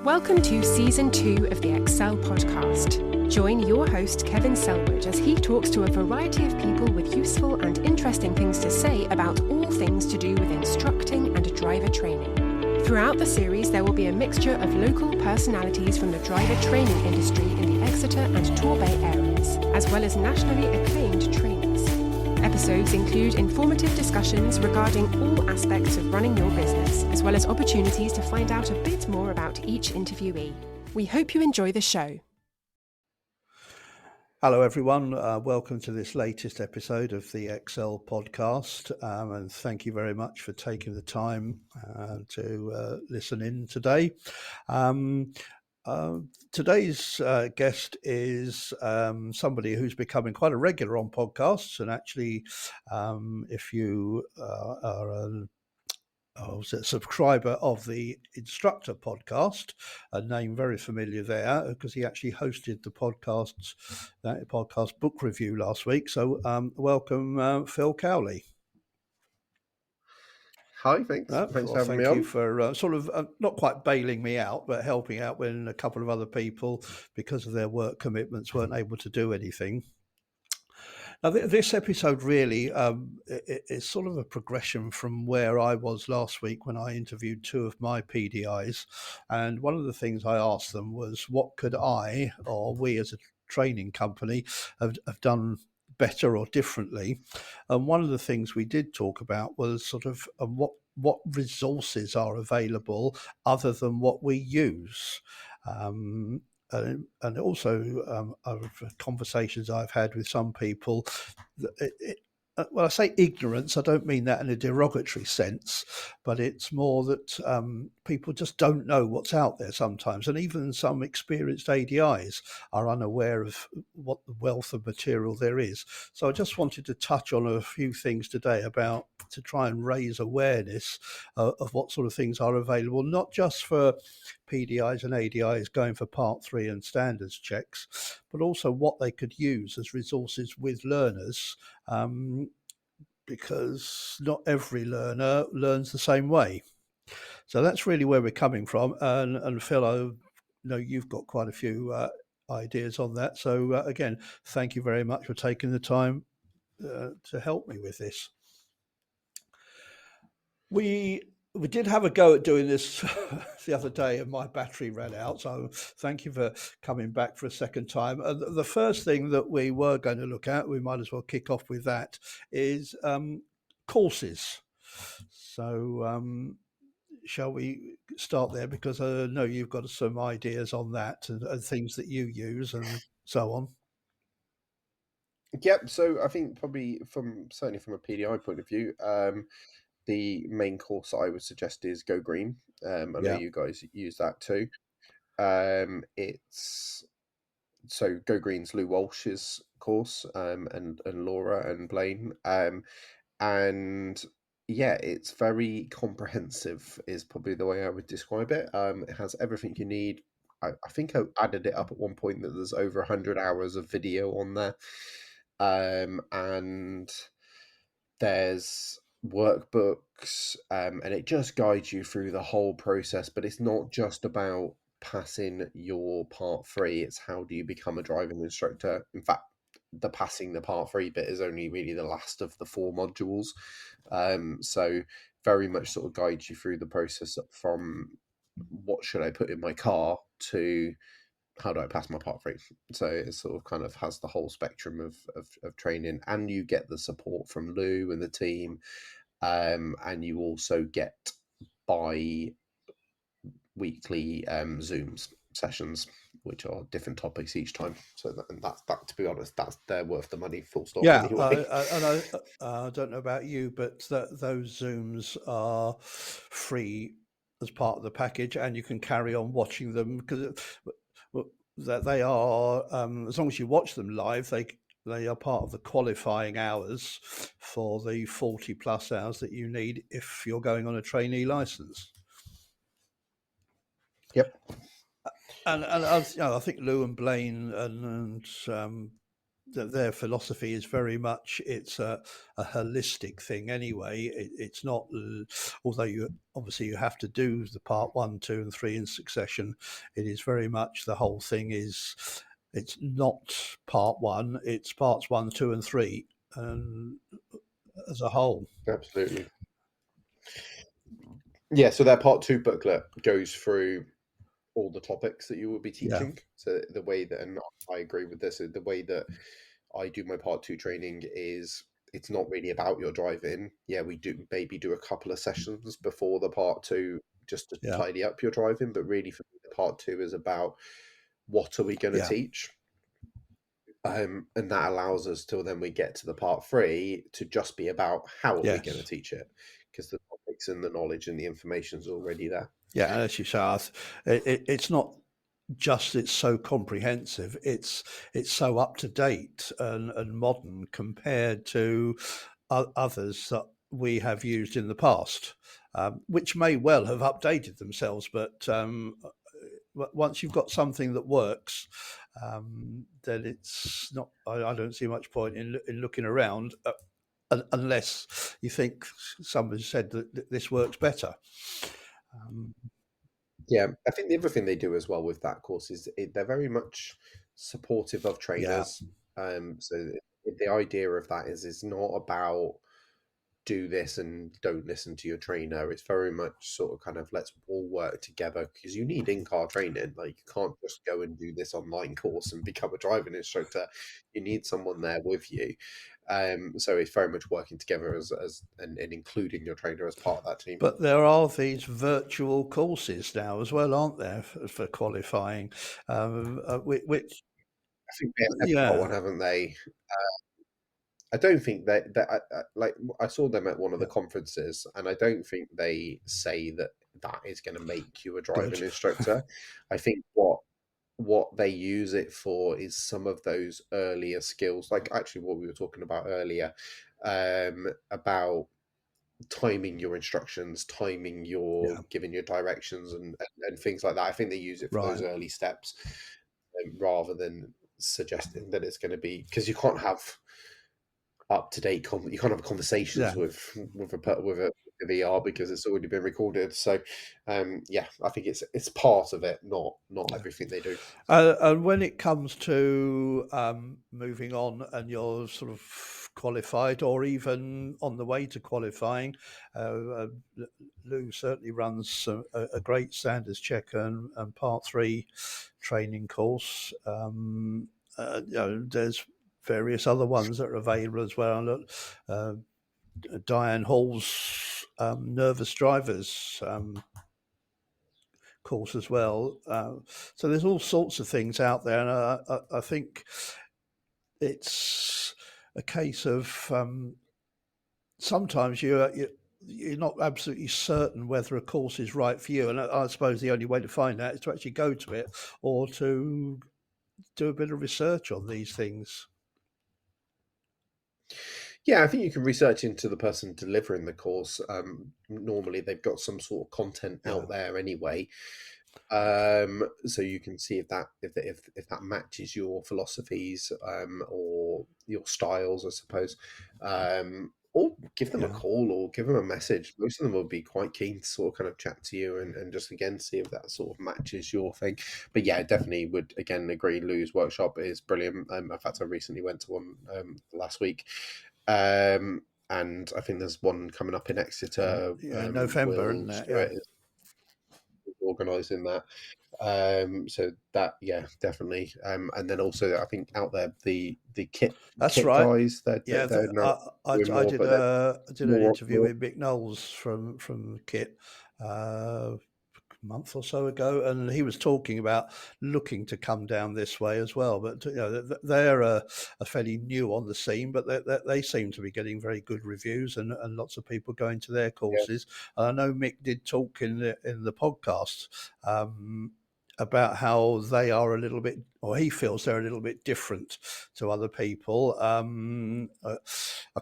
Welcome to Season 2 of the Excel podcast. Join your host Kevin Selwood as he talks to a variety of people with useful and interesting things to say about all things to do with instructing and driver training. Throughout the series, there will be a mixture of local personalities from the driver training industry in the Exeter and Torbay areas, as well as nationally acclaimed trainees. Episodes include informative discussions regarding all aspects of running your business, as well as opportunities to find out a bit more about each interviewee. We hope you enjoy the show. Hello everyone, welcome to this latest episode of the Excel podcast, and thank you very much for taking the time to listen in today. Today's guest is somebody who's becoming quite a regular on podcasts, and actually if you are a subscriber of the Instructor podcast, a name very familiar there because he actually hosted the podcast book review last week. So welcome, Phil Cowley. Hi, thanks for having me on. Thank you for sort of not quite bailing me out, but helping out when a couple of other people, because of their work commitments, weren't able to do anything. Now, this episode really is sort of a progression from where I was last week when I interviewed two of my PDIs. And one of the things I asked them was, what could I, or we as a training company, have done better or differently? And one of the things we did talk about was sort of what resources are available other than what we use. And also of conversations I've had with some people, when I say ignorance, I don't mean that in a derogatory sense, but it's more that people just don't know what's out there sometimes. And even some experienced ADIs are unaware of what the wealth of material there is. So I just wanted to touch on a few things today to try and raise awareness of what sort of things are available, not just for PDIs and ADIs going for Part 3 and standards checks, but also what they could use as resources with learners, because not every learner learns the same way. So that's really where we're coming from. And Phil, I know you've got quite a few ideas on that. So again, thank you very much for taking the time to help me with this. We did have a go at doing this the other day and my battery ran out. So thank you for coming back for a second time. The first thing that we were going to look at, we might as well kick off with that, is courses. So shall we start there? Because I know you've got some ideas on that and things that you use and so on. Yep, so I think probably certainly from a PDI point of view, the main course I would suggest is Go Green. I know you guys use that too. It's so Go Green's Lou Walsh's course, and Laura and Blaine, and yeah, it's very comprehensive is probably the way I would describe it. It has everything you need. I think I added it up at one point that there's over 100 hours of video on there, and there's workbooks, and it just guides you through the whole process. But it's not just about passing your Part 3, it's how do you become a driving instructor. In fact, the passing the Part 3 bit is only really the last of the 4 modules, so very much sort of guides you through the process from what should I put in my car to how do I pass my Part 3. So it sort of kind of has the whole spectrum of training, and you get the support from Lou and the team, and you also get bi-weekly Zooms sessions, which are different topics each time. So that to be honest, they're worth the money, full stop. Yeah, anyway. and I don't know about you, but those Zooms are free as part of the package, and you can carry on watching them because that they are, as long as you watch them live, they are part of the qualifying hours for the 40 plus hours that you need if you're going on a trainee license. Yep. And I think Lou and Blaine and their philosophy is very much it's a holistic thing anyway. It's not, although you obviously you have to do the part 1, 2, and 3 in succession. It is very much the whole thing is it's not part 1, it's parts 1, 2, and 3, and as a whole. Absolutely. Yeah, so their part 2 booklet goes through all the topics that you will be Yeah, teaching. So the way that, and I agree with this, the way that I do my part 2 training is it's not really about your driving. Yeah, we do maybe do a couple of sessions before the part 2 just to yeah, tidy up your driving, but really for me, the part 2 is about what are we going to yeah, teach? And that allows us till then we get to the part 3 to just be about how are we going to yes. teach it, because the topics and the knowledge and the information is already there. Yeah, and as you say, it's not just it's so comprehensive. It's so up to date and modern compared to others that we have used in the past, which may well have updated themselves. But once you've got something that works, then it's not. I don't see much point in looking around. Unless you think somebody said that this works better. Yeah, I think the other thing they do as well with that course is they're very much supportive of Yeah, trainers. So the idea of that is it's not about do this and don't listen to your trainer. It's very much sort of kind of let's all work together because you need in-car training. Like you can't just go and do this online course and become a driving instructor. You need someone there with you. So it's very much working together as and including your trainer as part of that team. but there are these virtual courses now as well, aren't there, for qualifying? Which I think they've got yeah, one, haven't they? I don't think that like I saw them at one of the yeah, conferences, and I don't think they say that that is going to make you a good. driving instructor. I think what they use it for is some of those earlier skills, like actually what we were talking about earlier, about timing your instructions, timing your Yeah, giving your directions, and things like that. I think they use it for those right. early steps, rather than suggesting that it's going to be because you can't have up to date. You can't have conversations Yeah. with a VR because it's already been recorded. So, yeah, I think it's part of it, not Yeah. everything they do. And when it comes to moving on and you're sort of qualified or even on the way to qualifying, Lou certainly runs a great standards check and part 3 training course. There's various other ones that are available as well. Uh, Diane Hall's nervous drivers course as well. So there's all sorts of things out there, and I think it's a case of sometimes you're not absolutely certain whether a course is right for you, and I suppose the only way to find out is to actually go to it or to do a bit of research on these things. Yeah, I think you can research into the person delivering the course. Normally, they've got some sort of content Yeah, out there anyway, so you can see if that matches your philosophies, or your styles, I suppose. Or give them a yeah. call or give them a message. Most of them will be quite keen to sort of kind of chat to you and just again see if that sort of matches your thing. But yeah, I definitely would again agree. Lou's workshop is brilliant. In fact, I recently went to one last week. And I think there's one coming up in Exeter. Yeah, November, Will isn't it? Yeah, Stewart is organising that. So that, yeah, definitely. And then also I think out there the that's kit right. guys that Yeah, they're now doing I more, did but they're an more interview with Mick Knowles from Kit a month or so ago, and he was talking about looking to come down this way as well. But they're fairly new on the scene, but they seem to be getting very good reviews and lots of people going to their yeah. courses. And I know Mick did talk in the podcast. About how they are a little bit, or he feels they're a little bit different to other people. I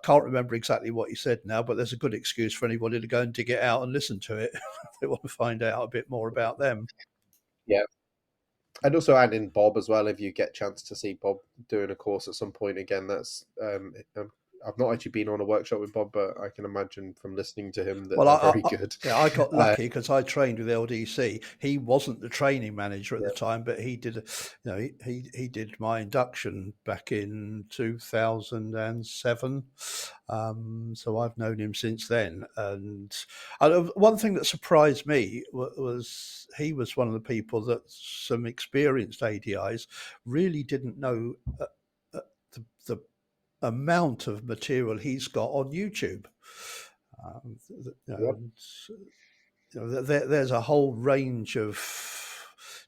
can't remember exactly what he said now, but there's a good excuse for anybody to go and dig it out and listen to it if they want to find out a bit more about them. Yeah. And also add in Bob as well if you get a chance to see Bob doing a course at some point. Again, that's I've not actually been on a workshop with Bob, but I can imagine from listening to him that Well, they're very good. I got Uh, lucky because I trained with LDC. He wasn't the training manager at Yeah. the time, but he did, he did my induction back in 2007. So I've known him since then. And one thing that surprised me was he was one of the people that some experienced ADIs really didn't know the amount of material he's got on YouTube. Yep. There's a whole range of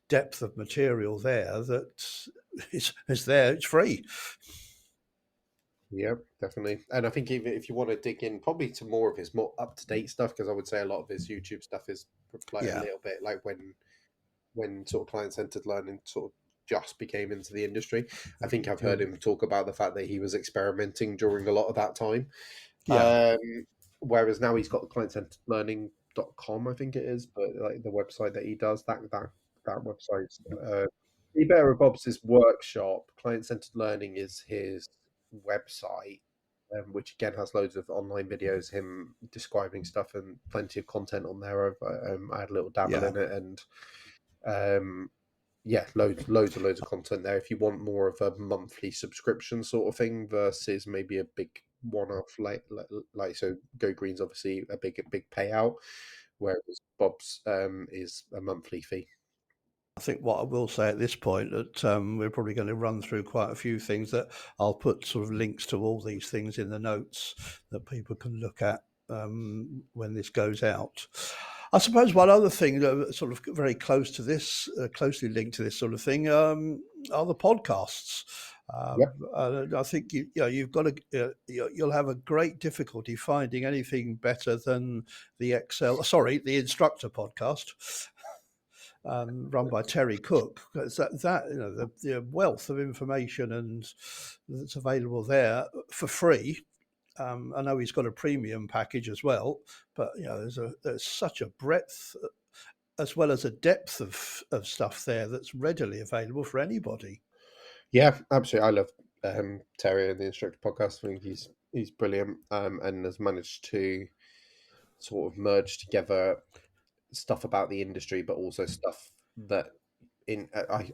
depth of material there that is there. It's free. Yeah, definitely. And I think even if you want to dig in probably to more of his more up to date stuff, because I would say a lot of his YouTube stuff is like a Yeah, little bit like when sort of client centered learning sort of just became into the industry. I think I've heard him talk about the fact that he was experimenting during a lot of that time. yeah, Whereas now he's got the client-centeredlearning.com, I think it is, but like the website that he does, that website's Be Better with Bob's his workshop. Client-centered learning is his website, which again has loads of online videos, him describing stuff and plenty of content on there. I had a little dabble yeah. in it, and yeah, loads of content there. If you want more of a monthly subscription sort of thing versus maybe a big one-off, like so, Go Green's obviously a big payout, whereas Bob's is a monthly fee. I think what I will say at this point that we're probably going to run through quite a few things that I'll put sort of links to all these things in the notes that people can look at when this goes out. I suppose one other thing that sort of very close to this, closely linked to this sort of thing, are the podcasts. Yep. I think you've got to you'll have a great difficulty finding anything better than the the Instructor podcast. Run by Terry Cook. It's the wealth of information and that's available there for free. I know he's got a premium package as well, but there's such a breadth as well as a depth of stuff there that's readily available for anybody. Yeah, absolutely. I love Terry and the Instructor podcast. I think he's brilliant, and has managed to sort of merge together stuff about the industry, but also stuff that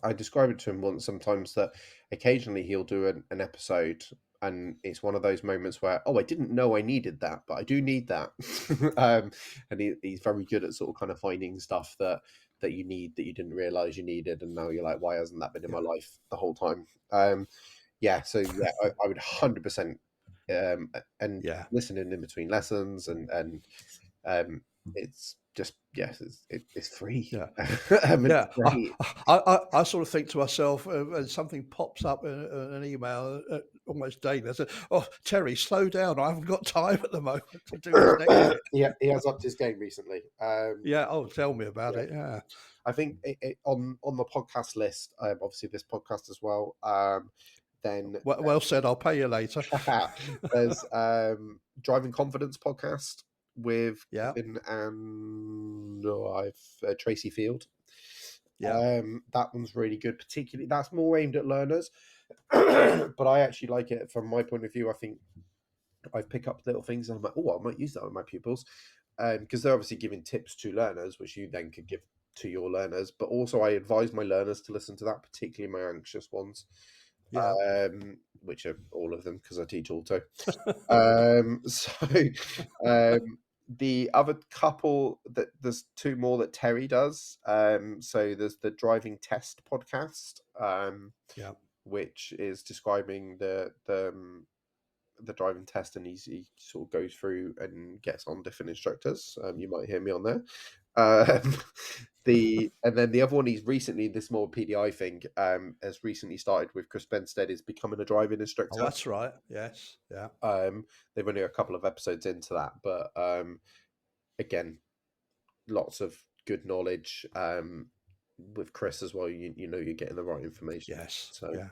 I describe it to him once sometimes that occasionally he'll do an episode and it's one of those moments where, oh, I didn't know I needed that, but I do need that. And he's very good at sort of kind of finding stuff that you need that you didn't realize you needed, and now you're like, why hasn't that been in my life the whole time? So I would 100% and Yeah. listening in between lessons and it's just it's free. Yeah. It's Yeah, free. I sort of think to myself when something pops up in an email almost daily. I said, "Oh, Terry, slow down! I haven't got time at the moment to do this next bit." Yeah, he has upped his game recently. Yeah. Oh, tell me about Yeah. it. Yeah. I think on the podcast list, obviously this podcast as well. Then Well said. I'll pay you later. there's Driving Confidence podcast with Yeah. Kevin and Tracy Field. Yeah. That one's really good. Particularly, that's more aimed at learners, but I actually like it from my point of view. I think I've picked up little things and I'm like, oh, I might use that with my pupils, because they're obviously giving tips to learners, which you then could give to your learners. But also, I advise my learners to listen to that, particularly my anxious ones, Yeah. which are all of them because I teach auto. The other couple that there's two more that Terry does. So there's the Driving Test podcast, Yeah. which is describing the driving test, and he sort of goes through and gets on different instructors. You might hear me on there. And then the other one he's recently, this more PDI thing, has recently started with Chris Benstead, is becoming a driving instructor. Oh, that's right. Yes. Yeah. They've only a couple of episodes into that, but again, lots of good knowledge with Chris as well. You know you're getting the right information. Yes. So yeah.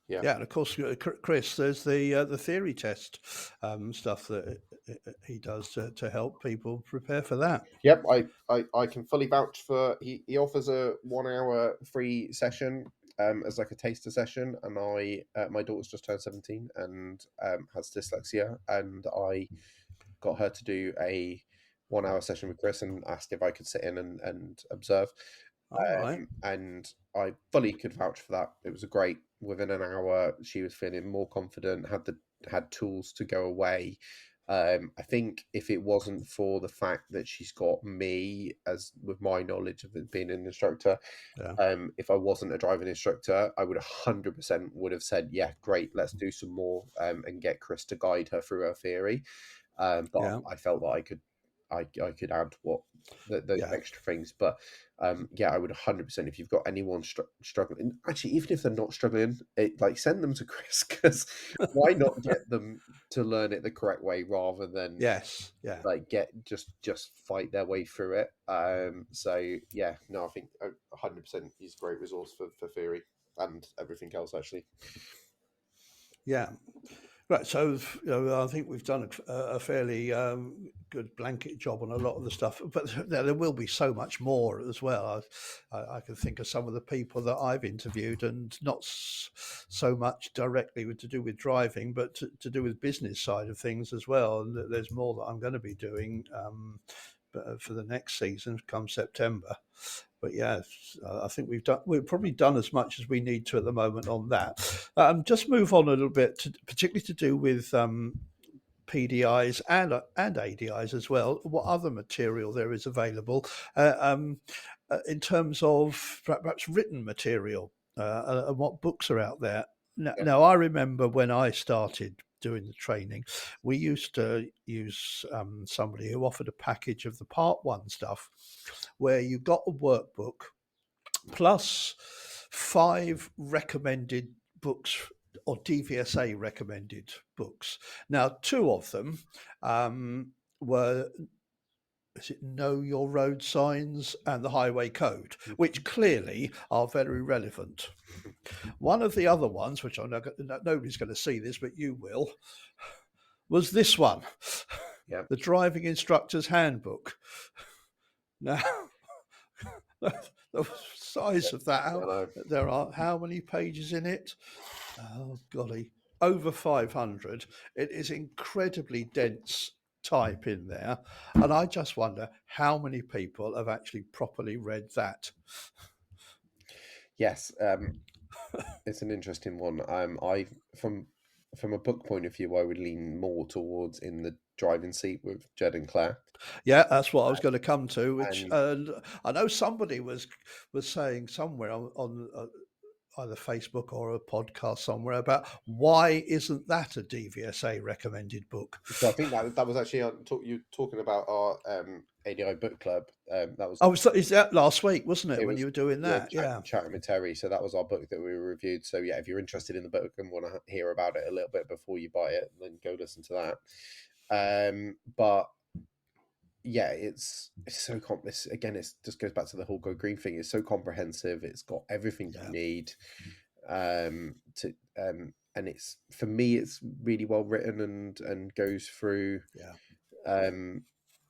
Yeah. Yeah, and of course, Chris, there's the theory test stuff that he does to help people prepare for that. Yep, I can fully vouch for. He offers a 1 hour free session as like a taster session, and my daughter's just turned 17 and has dyslexia, and I got her to do a 1 hour session with Chris and asked if I could sit in and observe. All right. And I fully could vouch for that. It was a great. Within an hour, she was feeling more confident. Had tools to go away. I think if it wasn't for the fact that she's got me, as with my knowledge of it being an instructor, Yeah. if I wasn't a driving instructor, I would 100% would have said, yeah, great, let's do some more and get Chris to guide her through her theory. But Yeah. I felt that I could add what those Yeah. extra things. But yeah, I would 100%. If you've got anyone struggling, actually, even if they're not struggling, like send them to Chris, because why not get them to learn it the correct way rather than Yes. Yeah. like just fight their way through it. So yeah, no, I think 100% he's a great resource for theory and everything else actually. Yeah. Right. So I think we've done a fairly good blanket job on a lot of the stuff, but there will be so much more as well. I can think of some of the people that I've interviewed, and not so much directly to do with driving, but to do with business side of things as well. And there's more that I'm going to be doing for the next season come September. But yeah, I think we've probably done as much as we need to at the moment on that. Just move on a little bit, particularly to do with PDIs and ADIs as well. What other material there is available in terms of perhaps written material and what books are out there. Now, I remember when I started doing the training, we used to use somebody who offered a package of the part one stuff where you got a workbook plus 5 recommended books or DVSA recommended books. Now, 2 of them were is it Know Your Road Signs and the Highway Code, which clearly are very relevant. One of the other ones, which I know nobody's going to see this, but you will, was this one, the Driving Instructor's Handbook. Now, the size of that, there are how many pages in it? Oh, golly, over 500. It is incredibly dense type in there. And I just wonder how many people have actually properly read that. Yes, it's an interesting one. I from a book point of view, I would lean more towards In the Driving Seat with Jed and Claire. Yeah, that's what I was going to come to. Which I know somebody was saying somewhere on either Facebook or a podcast somewhere about why isn't that a DVSA recommended book? So I think that was actually you talking about our ADI book club. That was is that last week, wasn't it, when you were doing that? Chatting with Terry. So that was our book that we reviewed. So yeah, if you're interested in the book and want to hear about it a little bit before you buy it, then go listen to that. But yeah, it's so again, it just goes back to the whole Go Green thing. It's so comprehensive. It's got everything you need. And it's, for me, it's really well written and goes through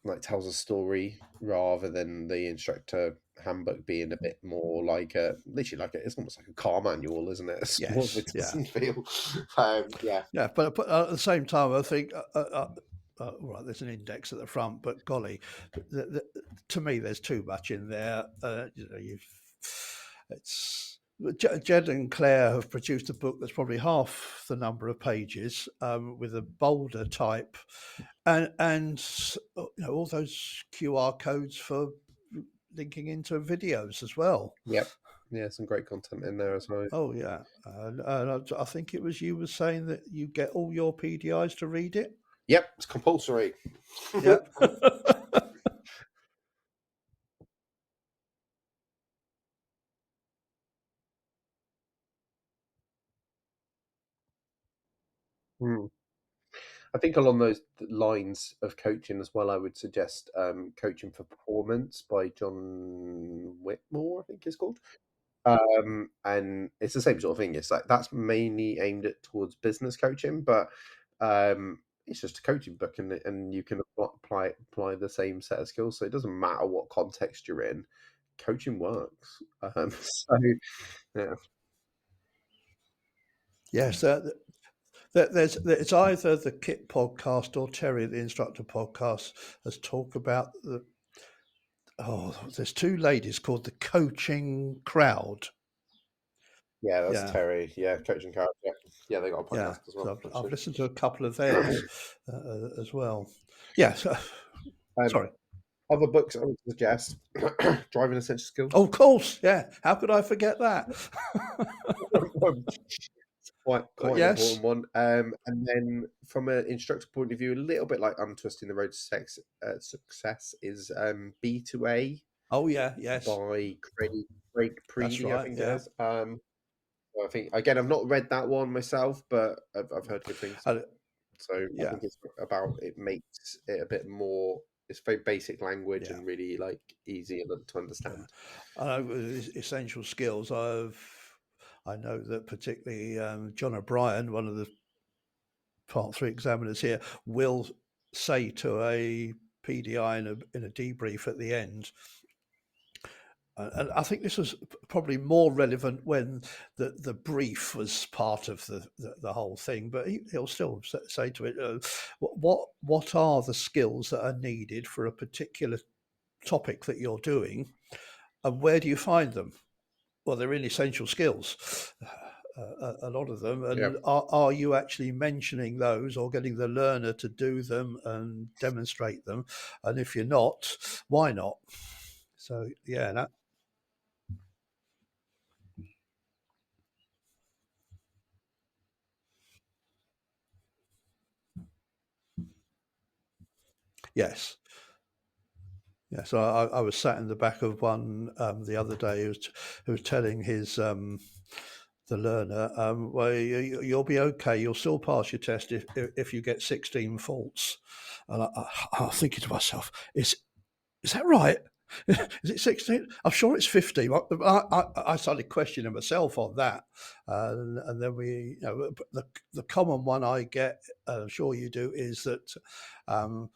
like tells a story rather than the instructor handbook being a bit more like literally like it's almost like a car manual, isn't it? It's more of a doesn't feel. But at the same time, I think right, there's an index at the front, but golly, to me, there's too much in there. Jed and Claire have produced a book that's probably half the number of pages with a bolder type, and all those QR codes for linking into videos as well. Yep. Yeah, some great content in there as well. Oh yeah, and I think it was you were saying that you get all your PDIs to read it. Yep, it's compulsory. Yep. I think along those lines of coaching as well, I would suggest Coaching for Performance by John Whitmore, I think it's called. And it's the same sort of thing. It's like that's mainly aimed at towards business coaching, but it's just a coaching book, and you can apply the same set of skills. So it doesn't matter what context you're in, coaching works. So yeah, Yes, it's either the Kit podcast or Terry the Instructor podcast has talked about there's two ladies called the coaching crowd. yeah, that's Yeah, Terry. Yeah, coaching character. Yeah, they got a yeah. podcast as So well. I've Actually, listened to a couple of theirs as well. Yeah. So, um, sorry. other books I would suggest: Driving Essential Skills. Oh, of course. Yeah. How could I forget that? Quite an Yes. important one. And then from an instructor point of view, a little bit like Untwisting the Road to Success is B2A Oh, yeah. Yes. by Craig That's Preedy, I right. think it Yeah. is. So I think again, I've not read that one myself, but I've heard good things. And, So I yeah. think it's about it makes it a bit more. It's very basic language Yeah. and really like easy to Yeah. understand. I know with essential skills. I know that particularly John O'Brien, one of the Part 3 examiners here, will say to a PDI in a debrief at the end. And I think this was probably more relevant when the brief was part of the whole thing, but he'll still say to it, what are the skills that are needed for a particular topic that you're doing, and where do you find them? Well, they're in essential skills, a lot of them. Yeah. And are you actually mentioning those or getting the learner to do them and demonstrate them? And if you're not, why not? So, yeah, yes. Yeah, so I was sat in the back of one the other day who was telling his the learner, well, you'll be okay. You'll still pass your test if you get 16 faults. And I was thinking to myself, is that right? Is it 16? I'm sure it's 50. I started questioning myself on that. And then the common one I get, I'm sure you do, is that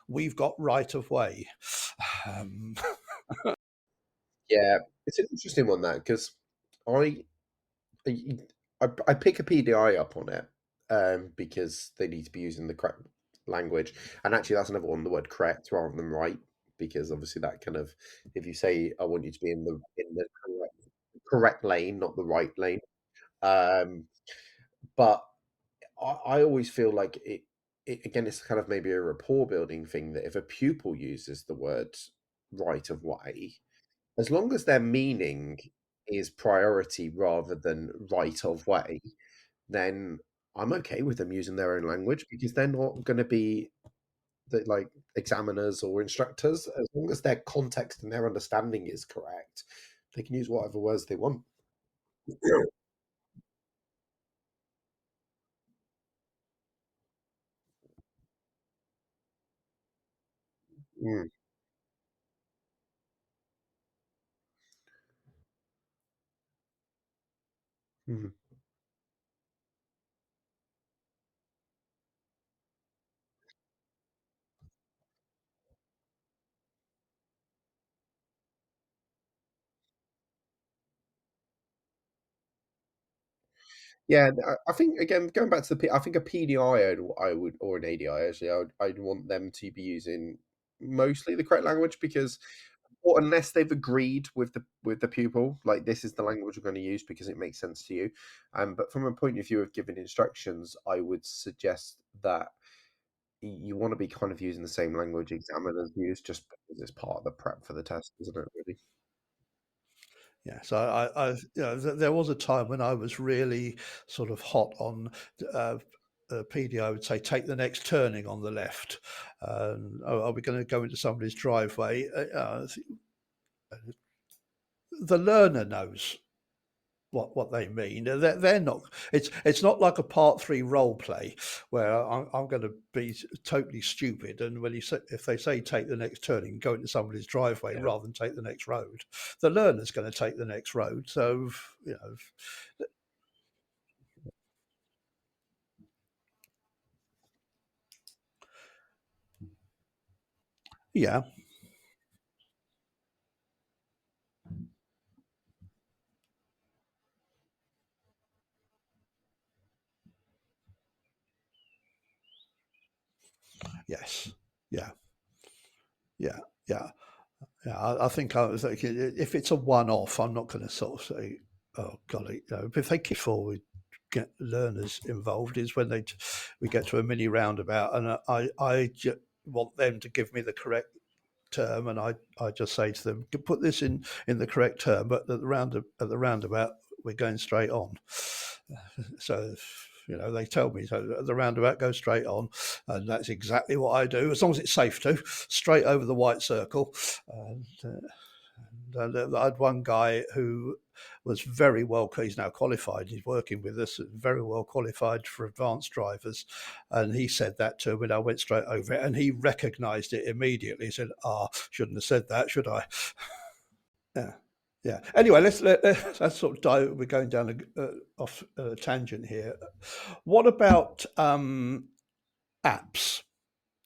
we've got right of way. Um, Yeah, it's an interesting one that because I I pick a PDI up on it because they need to be using the correct language, and actually that's another one, the word correct rather than right, because obviously that kind of if you say I want you to be in the correct lane, not the right lane, um, but I always feel like it again. It's kind of maybe a rapport building thing that if a pupil uses the word right of way, as long as their meaning is priority rather than right of way, then I'm okay with them using their own language because they're not going to be like examiners or instructors. As long as their context and their understanding is correct, they can use whatever words they want. Mm, mm. Yeah, I think again going back to I think a PDI I would or an ADI actually I'd want them to be using mostly the correct language because or unless they've agreed with the pupil, like this is the language we're going to use because it makes sense to you. But from a point of view of giving instructions, I would suggest that you want to be kind of using the same language examiners use, just because it's part of the prep for the test, isn't it? Really? yeah, so there was a time when I was really sort of hot on uh, PD. I would say take the next turning on the left. Are we going to go into somebody's driveway? The learner knows what they mean. They're not. It's not like a part 3 role play where I'm going to be totally stupid. And when if they say take the next turning, go into somebody's driveway Yeah. rather than take the next road, the learner's going to take the next road. So yeah, yes, yeah, yeah, yeah. Yeah, I think I was thinking if it's a one-off, I'm not going to sort of say, "Oh, golly," if they keep forward, get learners involved is when we get to a mini roundabout, and I want them to give me the correct term, and I just say to them, put this in the correct term, but at the roundabout, we're going straight on. So they tell me, so at the roundabout, go straight on, and that's exactly what I do, as long as it's safe to, straight over the white circle. And I had one guy who was very well, he's now qualified, he's working with us, very well qualified for advanced drivers, and he said that to me, and I went straight over it, and he recognised it immediately. He said, shouldn't have said that, should I? Yeah. Yeah. Anyway, let's sort of dive. We're going down off a tangent here. What about apps?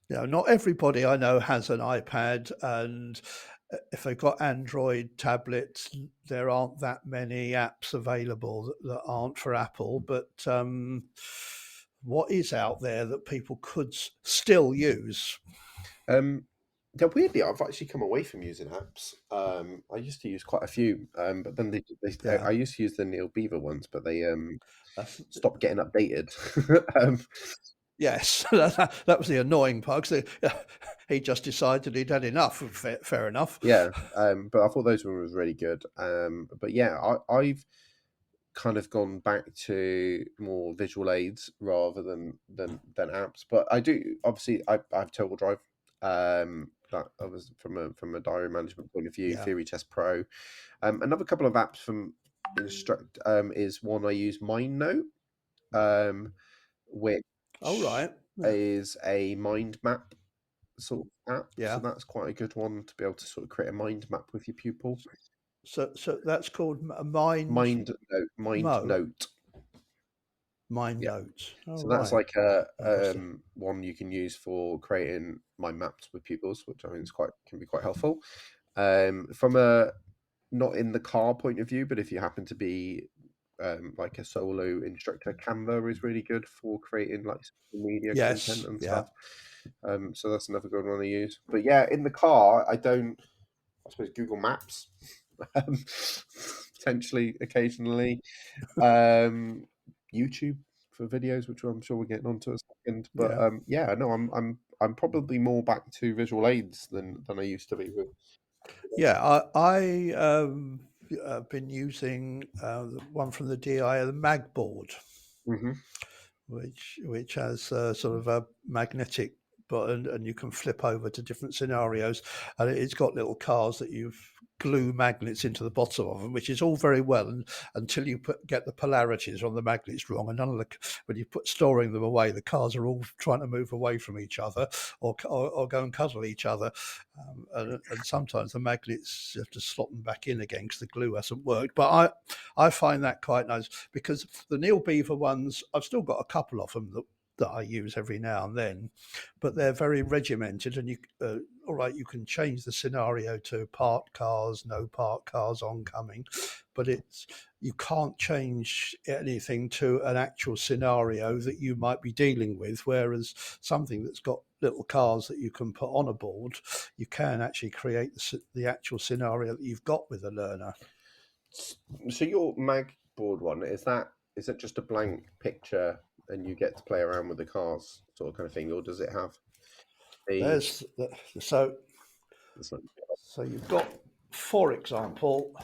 Not everybody I know has an iPad, and if they've got Android tablets, there aren't that many apps available that aren't for Apple. But what is out there that people could still use? Yeah, weirdly, I've actually come away from using apps. I used to use quite a few, but then I Yeah, used to use the Neil Beaver ones, but they that's, stopped getting updated. yes, that was the annoying part. 'Cause he just decided he'd had enough. Fair enough. Yeah, but I thought those ones was really good. But yeah, I've kind of gone back to more visual aids rather than apps. But I do obviously I have Total Drive. That was from a diary management point of view, Yeah. Theory Test Pro. Another couple of apps from Instruct is one I use, MindNote, which Oh, right. Yeah. is a mind map sort of app. So Yeah. that's quite a good one to be able to sort of create a mind map with your pupil. So that's called a mind Mind mo Note. mind Yeah. notes. Oh, So that's right. like a Interesting. one you can use for creating mind maps with pupils, which I think can be quite helpful. From a not in the car point of view, but if you happen to be like a solo instructor, Canva is really good for creating like social media content Yes. and Yeah. stuff. So that's another good one to use. But yeah, in the car, I suppose Google Maps, potentially occasionally, YouTube for videos, which I'm sure we're getting onto a second. But Yeah. yeah, no, I'm probably more back to visual aids than I used to be with. Yeah. I have been using the one from the DI, the mag board, Hmm. which has sort of a magnetic button, and you can flip over to different scenarios, and it's got little cars that you glue magnets into the bottom of them, which is all very well until you get the polarities on the magnets wrong, and when you put storing them away, the cars are all trying to move away from each other or go and cuddle each other, and sometimes the magnets you have to slot them back in again because the glue hasn't worked. But I find that quite nice, because the Neil Beaver ones, I've still got a couple of them that I use every now and then, but they're very regimented, and all right, you can change the scenario to parked cars, no parked cars, oncoming, but you can't change anything to an actual scenario that you might be dealing with. Whereas something that's got little cars that you can put on a board, you can actually create the actual scenario that you've got with a learner. So your mag board one, is it just a blank picture and you get to play around with the cars, sort of kind of thing, or does it have a? So you've got, for example,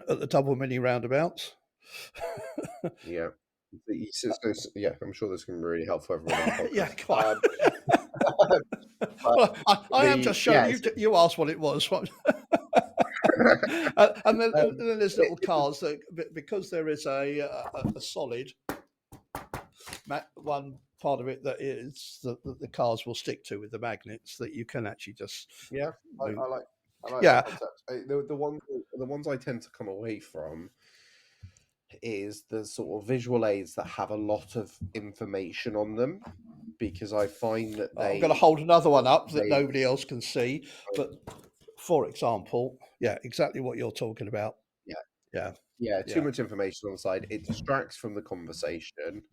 at the double mini roundabouts. Yeah. Yeah, I'm sure this can be really helpful for everyone on the Yeah, podcast. quite. Well, I am just showing you. You asked what it was. and then there's little cars that, because there is a solid one part of it that is that the cars will stick to with the magnets, that you can actually just Yeah, I like yeah, that concept. The ones I tend to come away from is the sort of visual aids that have a lot of information on them, because I find that I'm going to hold another one up that nobody else can see. Oh. But for example, yeah, exactly what you're talking about. Yeah, too much information on the side. It distracts from the conversation.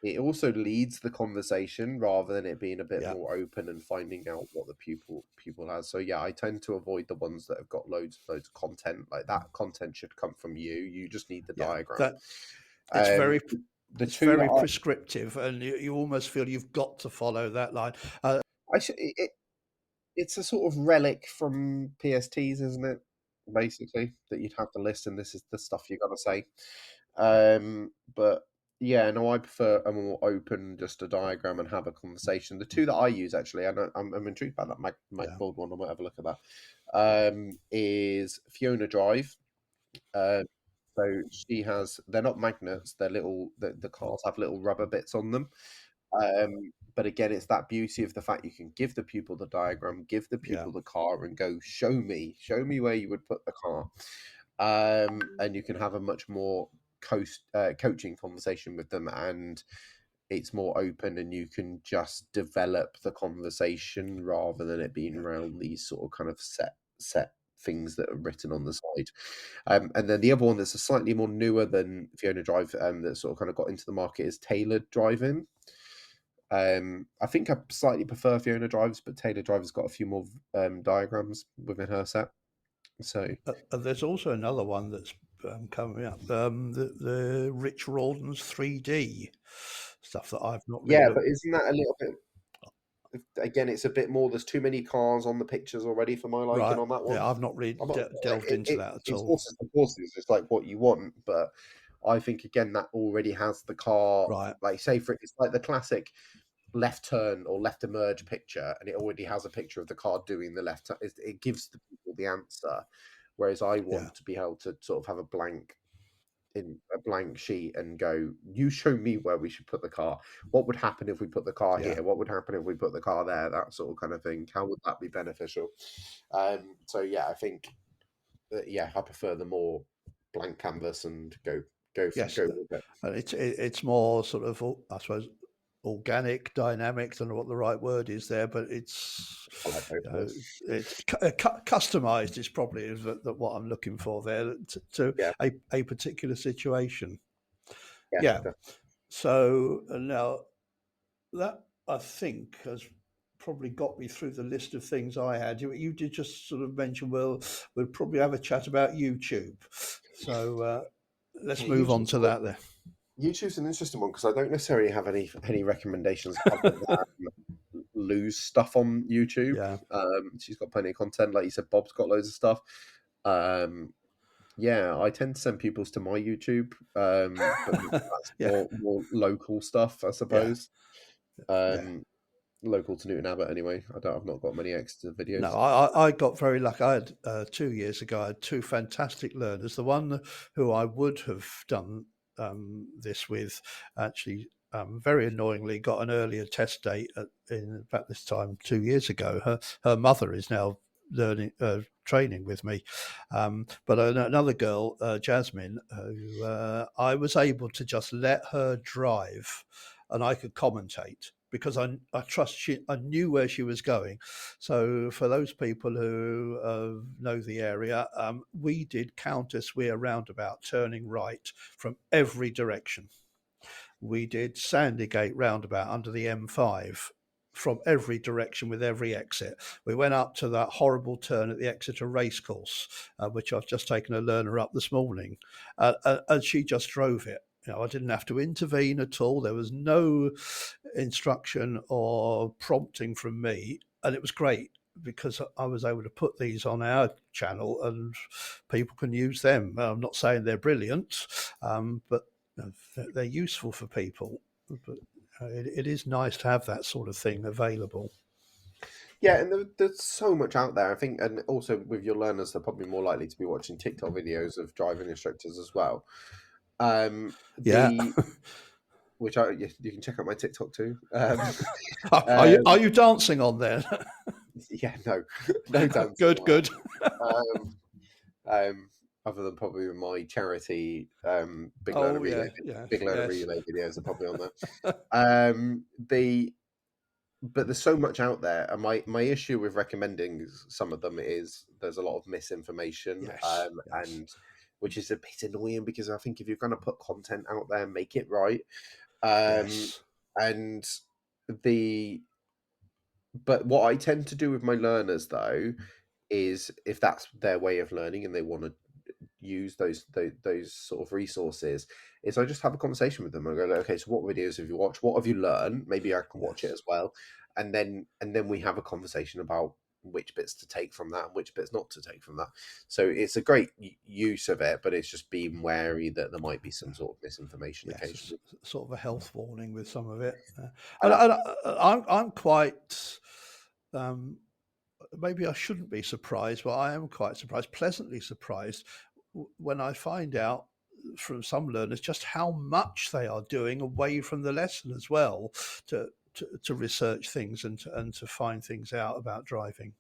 It also leads the conversation rather than it being a bit more open and finding out what the pupil has. So yeah, I tend to avoid the ones that have got loads of content. Like, that content should come from you. You just need the diagram. It's very the it's two very prescriptive, and you almost feel you've got to follow that line. It's a sort of relic from PSTs, isn't it? Basically, that you'd have to list, and this is the stuff you got to say. But yeah, no, I prefer a more open, just a diagram and have a conversation. The two that I use, actually, I'm intrigued by that Mike Bold one. I might have a look at that. Is Fiona Drive. So she has. They're not magnets. They're little. The cars have little rubber bits on them. But again, it's that beauty of the fact you can give the pupil the diagram, give the pupil the car, and go, show me where you would put the car. And you can have a much more coaching conversation with them, and it's more open, and you can just develop the conversation rather than it being around these sort of kind of set things that are written on the side. And then the other one that's a slightly more newer than Fiona Drive, that sort of kind of got into the market, is tailored driving. I think I slightly prefer Fiona Drives, but Taylor Drive has got a few more diagrams within her set. So there's also another one that's coming up, the Rich Rawdon's 3D stuff that I've not really but isn't that a little bit? Again, it's a bit more. There's too many cars on the pictures already for my liking on that one. Yeah, I've not really delved into that at all. Horses, it's like what you want, but I think again that already has the car. Right. Like, say it's like the classic left turn or left emerge picture, and it already has a picture of the car doing the left turn. It gives the people the answer, whereas I want to be able to sort of have a blank sheet and go, you show me where we should put the car. What would happen if we put the car here? What would happen if we put the car there? That sort of kind of thing. How would that be beneficial? So yeah, I think I prefer the more blank canvas and go with it. It's more sort of, I suppose, organic, dynamic. I don't know what the right word is there, but it's customized is probably what I'm looking for there to a particular situation. So now that, I think, has probably got me through the list of things I had. You did just sort of mention, well, we'll probably have a chat about YouTube. So let's move on to that there. YouTube's an interesting one because I don't necessarily have any recommendations other than Lou's stuff on YouTube. She's got plenty of content. Like you said, Bob's got loads of stuff. I tend to send pupils to my YouTube, but that's more local stuff, I suppose. Local to Newton Abbot, anyway. I've not got many extra videos. No, I got very lucky. I had 2 years ago. I had two fantastic learners. The one who I would have done this with actually very annoyingly got an earlier test date in about this time 2 years ago. Her mother is now training with me, but another girl, Jasmine, who I was able to just let her drive and I could commentate because I trust I knew where she was going. So for those people who know the area, we did Countess Weir roundabout, turning right from every direction. We did Sandygate roundabout under the M5 from every direction with every exit. We went up to that horrible turn at the Exeter Racecourse, which I've just taken a learner up this morning, and she just drove it. I didn't have to intervene at all. There was no instruction or prompting from me, and it was great because I was able to put these on our channel and people can use them. I'm not saying they're brilliant, but they're useful for people. But it is nice to have that sort of thing available. Yeah, and there's so much out there. I think, and also with your learners, they're probably more likely to be watching TikTok videos of driving instructors as well. Yeah. The which you can check out my TikTok too. Are you dancing on there? Yeah, no dancing. Good, good. Um, other than probably my charity big learner Oh relay, yeah, yeah, big learner yes, relay videos are probably on there. But there's so much out there, and my issue with recommending some of them is there's a lot of misinformation, yes, yes, and which is a bit annoying because I think if you're going to put content out there, make it right. Um, yes, and the but what I tend to do with my learners though is if that's their way of learning and they want to use those sort of resources, is I just have a conversation with them. I go, like, okay, so what videos have you watched? What have you learned? Maybe I can watch it yes, as well, and then we have a conversation about which bits to take from that and which bits not to take from that. So it's a great use of it, but it's just being wary that there might be some sort of misinformation yes. occasionally. Sort of a health warning with some of it, And and I'm quite. Maybe I shouldn't be surprised, but I am quite surprised, pleasantly surprised, when I find out from some learners just how much they are doing away from the lesson as well to research things and to find things out about driving.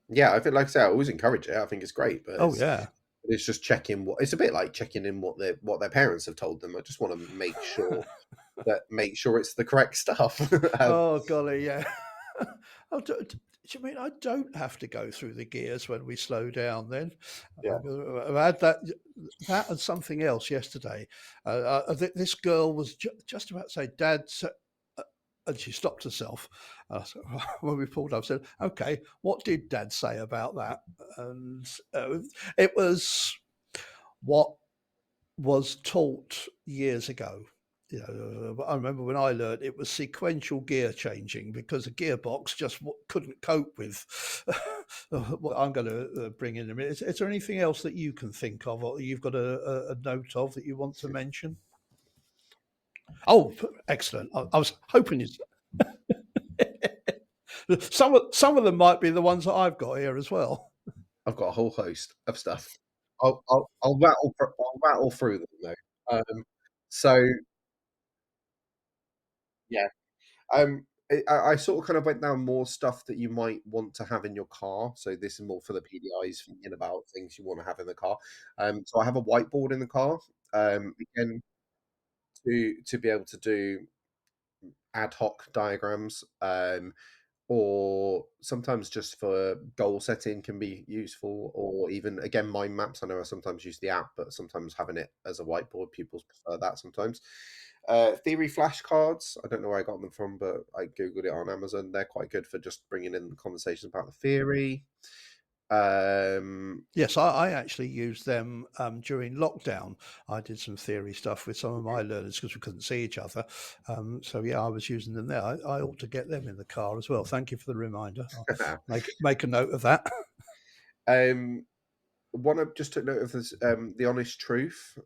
yeah, I think, like I say, I always encourage it. I think it's great, but Oh yeah. it's just checking what it's a bit like checking in what their parents have told them. I just want to make sure it's the correct stuff. Oh golly, yeah. Oh, do you mean I don't have to go through the gears when we slow down? Then Yeah. I've had that and something else yesterday. This girl was just about to say, "Dad," and she stopped herself. When we pulled up, I said, "Okay, what did Dad say about that?" And it was what was taught years ago. You know, I remember when I learned it was sequential gear changing because a gearbox just couldn't cope with what I'm going to bring in a minute. Is there anything else that you can think of or you've got a note of that you want to mention? Oh, excellent. I was hoping you. Some of them might be the ones that I've got here as well. I've got a whole host of stuff. I'll rattle through them though. So yeah, I sort of kind of went down more stuff that you might want to have in your car. So this is more for the PDIs, thinking about things you want to have in the car. So I have a whiteboard in the car. Again, to be able to do ad hoc diagrams. Or sometimes just for goal setting can be useful, or even again mind maps. I know I sometimes use the app, but sometimes having it as a whiteboard, pupils prefer that sometimes. Theory flashcards, I don't know where I got them from, but I googled it on Amazon. They're quite good for just bringing in conversations about the theory. Yes, I actually used them during lockdown. I did some theory stuff with some of my learners because we couldn't see each other. So yeah, I was using them there. I ought to get them in the car as well. Thank you for the reminder. I'll make a note of that. One I just took note of is the Honest Truth,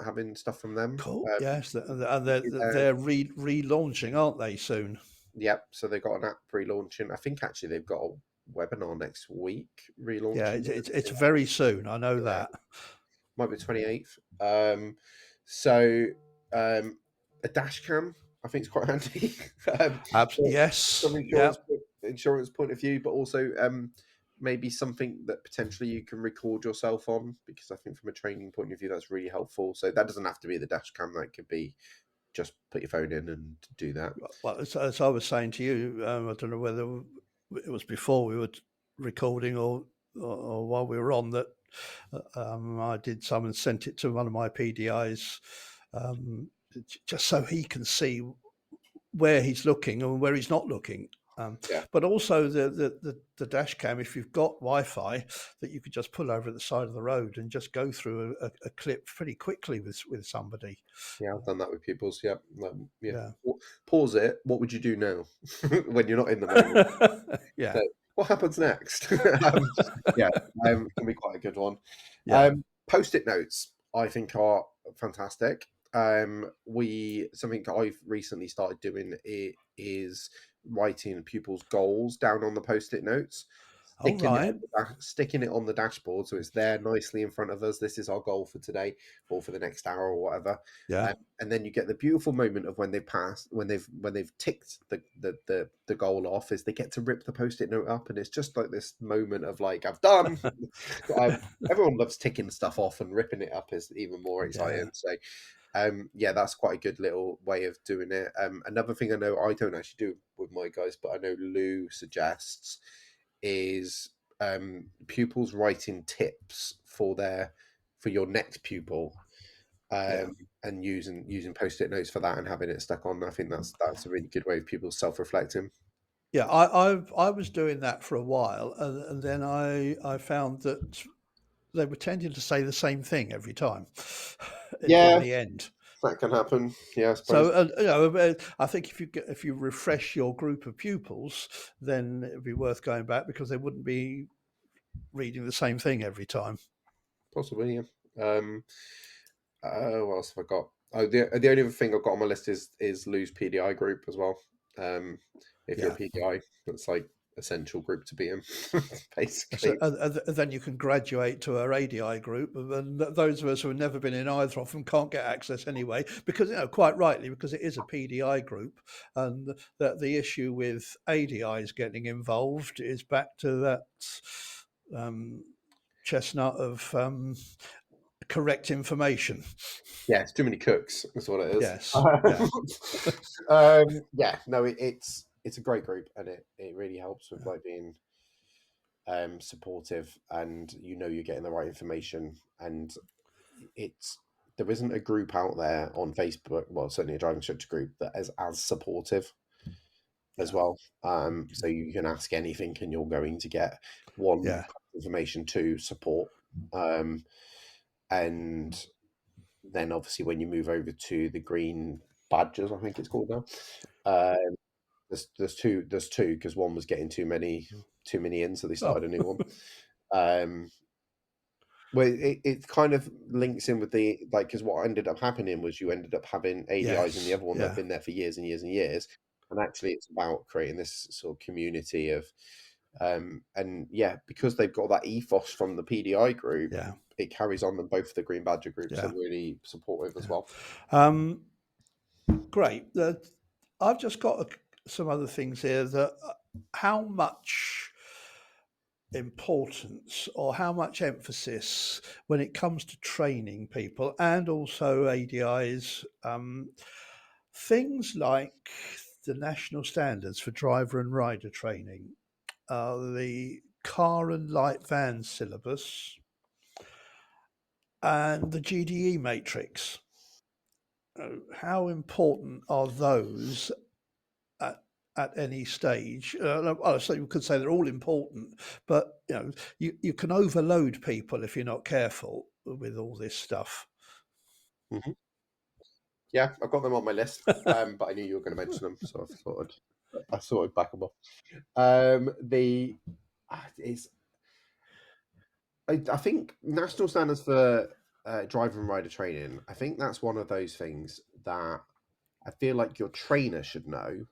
having stuff from them. Cool. Yes, and they're relaunching, aren't they? Soon. Yep. So they've got an app relaunching. I think actually they've got a webinar next week Yeah, relaunching. it's very soon. I know that. Might be 28th. So a dash cam, I think, is quite handy. Yes. From Yeah. insurance point of view, but also maybe something that potentially you can record yourself on, because I think from a training point of view that's really helpful. So that doesn't have to be the dash cam. That could be just put your phone in and do that. Well, as I was saying to you, I don't know whether it was before we were recording or while we were on that. I did some and sent it to one of my PDIs, just so he can see where he's looking and where he's not looking. Yeah. But also the dash cam, if you've got Wi-Fi, that you could just pull over at the side of the road and just go through a clip pretty quickly with somebody. Yeah, I've done that with pupils. Yeah. Yeah. Pause it. What would you do now when you're not in the moment? Yeah. So, what happens next? Yeah, can be quite a good one. Yeah. Post-it notes, I think, are fantastic. Something I've recently started doing is writing pupils' goals down on the post-it notes, All right. sticking it on the dashboard so it's there nicely in front of us. This is our goal for today or for the next hour or whatever. Yeah. And then you get the beautiful moment of when they've passed, when they've ticked the goal off, is they get to rip the post-it note up, and it's just like this moment of like, I've done. Everyone loves ticking stuff off, and ripping it up is even more exciting. So yeah, that's quite a good little way of doing it. Another thing I know I don't actually do with my guys, but I know Lou suggests is pupils writing tips for your next pupil, Yeah. and using post-it notes for that and having it stuck on. I think that's a really good way of people self-reflecting. Yeah, I was doing that for a while, and then I found that they were tending to say the same thing every time in Yeah, the end. that can happen. Yeah, I suppose. So I think if you refresh your group of pupils, then it would be worth going back because they wouldn't be reading the same thing every time. Possibly, yeah. What else have I got? Oh, the only other thing I've got on my list is Lou's PDI group as well. If you're a Yeah. PDI, that's like essential group to be in, So, basically. then you can graduate to our ADI group, and those of us who have never been in either of them can't get access anyway, because quite rightly, because it is a PDI group, and that the issue with ADIs getting involved is back to that chestnut of correct information. Yeah, it's too many cooks. That's what it is. Yes, yeah, Yeah, no, it's a great group, and it really helps with like being supportive, and you're getting the right information, and it's there isn't a group out there on Facebook, well, certainly a driving instructor group, that is as supportive as yeah, well. So you can ask anything, and you're going to get one, yeah, information, two, support, and then obviously when you move over to the green badges, I think it's called now. Um, there's two because one was getting too many in, so they oh, started a new one. Um, well, it kind of links in with the like, because what ended up happening was you ended up having ADIs in the yes, other one that have yeah, been there for years and years and years, and actually it's about creating this sort of community of, and yeah, because they've got that ethos from the PDI group, yeah, it carries on, and both the Green Badger groups are yeah, really supportive as yeah. well. Great. I've just got some other things here that how much importance or how much emphasis when it comes to training people and also ADIs, things like the national standards for driver and rider training, the car and light van syllabus, and the GDE matrix. How important are those at any stage? So you could say they're all important, but you can overload people if you're not careful with all this stuff. Mhm. Yeah, I've got them on my list, but I knew you were going to mention them, so I thought I'd back them up. The it's I think national standards for driver and rider training. I think that's one of those things that I feel like your trainer should know,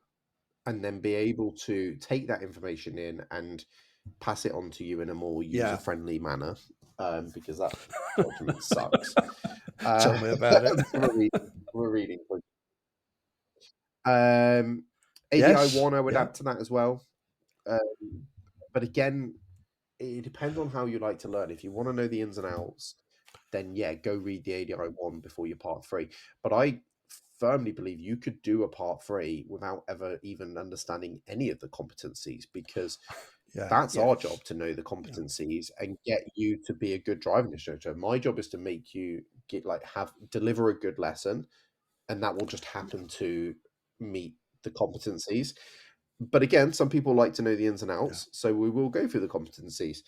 and then be able to take that information in and pass it on to you in a more user Yeah, friendly manner, because that document sucks. tell me about it. From a reading point. ADI Yes, one, I would yeah, add to that as well. Um, but again, it depends on how you like to learn. If you want to know the ins and outs, then yeah, go read the ADI one before your part three. But I firmly believe you could do a part three without ever even understanding any of the competencies, because yeah, that's yeah, our job, to know the yeah, competencies and get you to be a good driving instructor. My job is to make you deliver a good lesson, and that will just happen to meet the competencies. But again, some people like to know the ins and yeah. outs, so we will go through the competencies.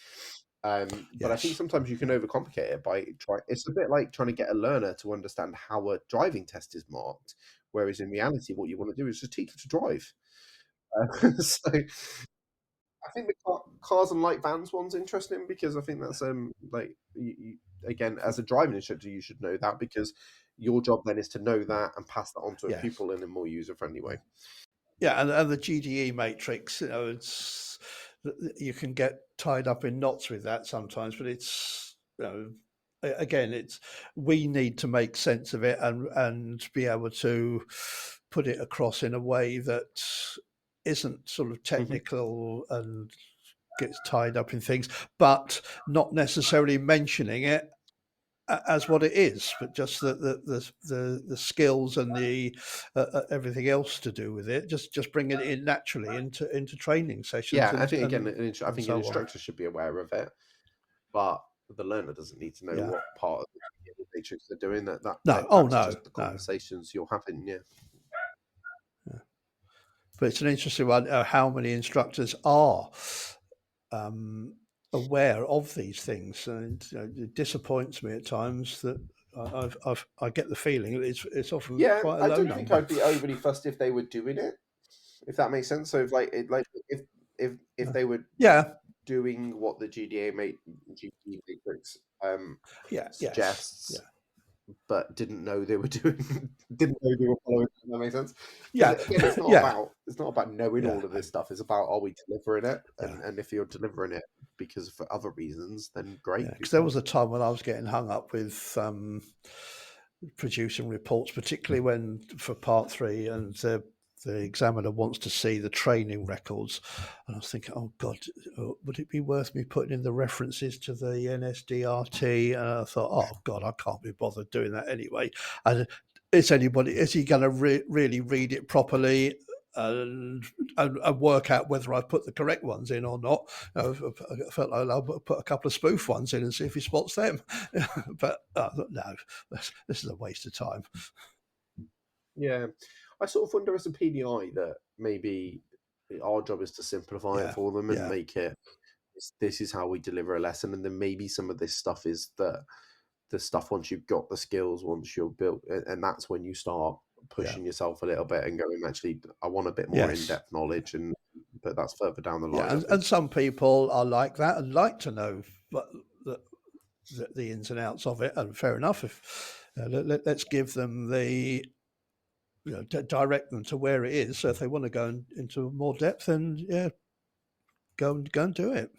But I think Yes, sometimes you can yeah, overcomplicate it by trying. It's a bit like trying to get a learner to understand how a driving test is marked, whereas in reality, what you want to do is just teach them to drive. So I think the cars and light vans one's interesting, because I think that's like again, as a driving instructor, you should know that, because your job then is to know that and pass that on to a Yes. pupil in a more user-friendly way. Yeah, and the GDE matrix, it's you can get tied up in knots with that sometimes, but it's again, it's we need to make sense of it and be able to put it across in a way that isn't sort of technical and gets tied up in things, but not necessarily mentioning it as what it is, but just the skills and the everything else to do with it. Just bringing it in naturally into training sessions. Yeah, and, I think again, and I think so an on. instructor should be aware of it, but the learner doesn't need to know Yeah. what part of the matrix they're doing. No. That's just the conversations you're having. Yeah. But it's an interesting one. How many instructors are aware of these things, and it disappoints me at times that I get the feeling that it's often quite a low I don't number. think I'd be overly fussed if they were doing it, if that makes sense. So if they were doing what the GDE matrix suggests, but didn't know they were following. Does that make sense? Yeah. Again, it's not about knowing all of this stuff. It's about, are we delivering it? And if you're delivering it because for other reasons, then great. Because there was a time when I was getting hung up with producing reports, particularly when for part 3, and the examiner wants to see the training records, and I was thinking, oh God, would it be worth me putting in the references to the NSDRT? And I thought, oh God, I can't be bothered doing that anyway. And is he going to really read it properly and work out whether I put the correct ones in or not? I felt like I'll put a couple of spoof ones in and see if he spots them. But no, this is a waste of time. Yeah. I sort of wonder as a PDI that maybe our job is to simplify it for them and make it, this is how we deliver a lesson. And then maybe some of this stuff is the stuff once you've got the skills, once you're built, and that's when you start pushing yourself a little bit and going, actually, I want a bit more in-depth knowledge, but that's further down the line. And some people are like that and like to know the ins and outs of it, and fair enough. If let's give them the direct them to where it is. So if they want to go into more depth, then go and do it.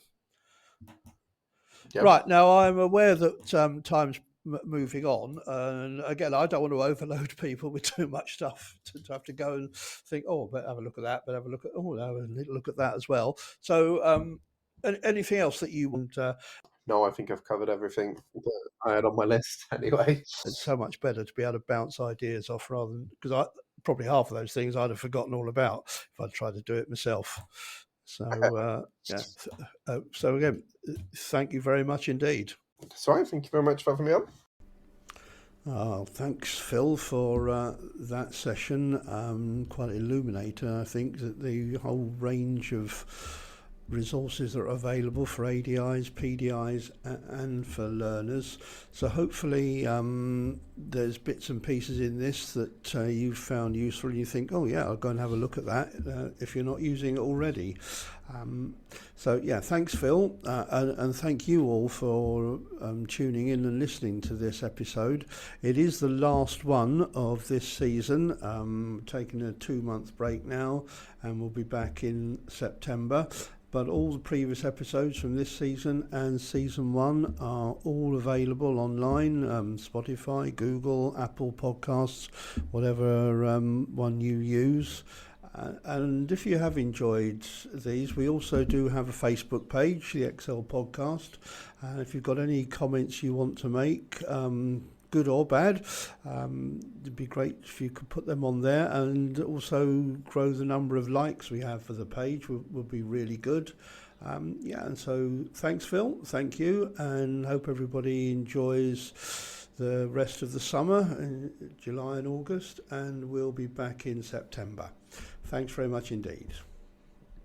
Yep. Right, now I'm aware that time's moving on, and again, I don't want to overload people with too much stuff to have to go and think, but have a look at that, but have a look at look at that as well. So anything else that you want? No, I think I've covered everything that I had on my list anyway. It's so much better to be able to bounce ideas off rather than, because probably half of those things I'd have forgotten all about if I'd tried to do it myself. So so again, thank you very much indeed. Sorry, thank you very much for having me on. Thanks, Phil, for that session. Quite illuminating, I think, that the whole range of resources that are available for ADIs, PDIs, and for learners. So hopefully there's bits and pieces in this that you've found useful, and you think, I'll go and have a look at that if you're not using it already. So thanks, Phil, and thank you all for tuning in and listening to this episode. It is the last one of this season, taking a 2-month break now, and we'll be back in September. But all the previous episodes from this season and season 1 are all available online, Spotify, Google, Apple Podcasts, whatever one you use. And if you have enjoyed these, we also do have a Facebook page, the Excel Podcast. And if you've got any comments you want to make, good or bad, it'd be great if you could put them on there, and also grow the number of likes we have for the page would be really good. And so thanks, Phil, thank you, and hope everybody enjoys the rest of the summer in July and August, and we'll be back in September. Thanks very much indeed.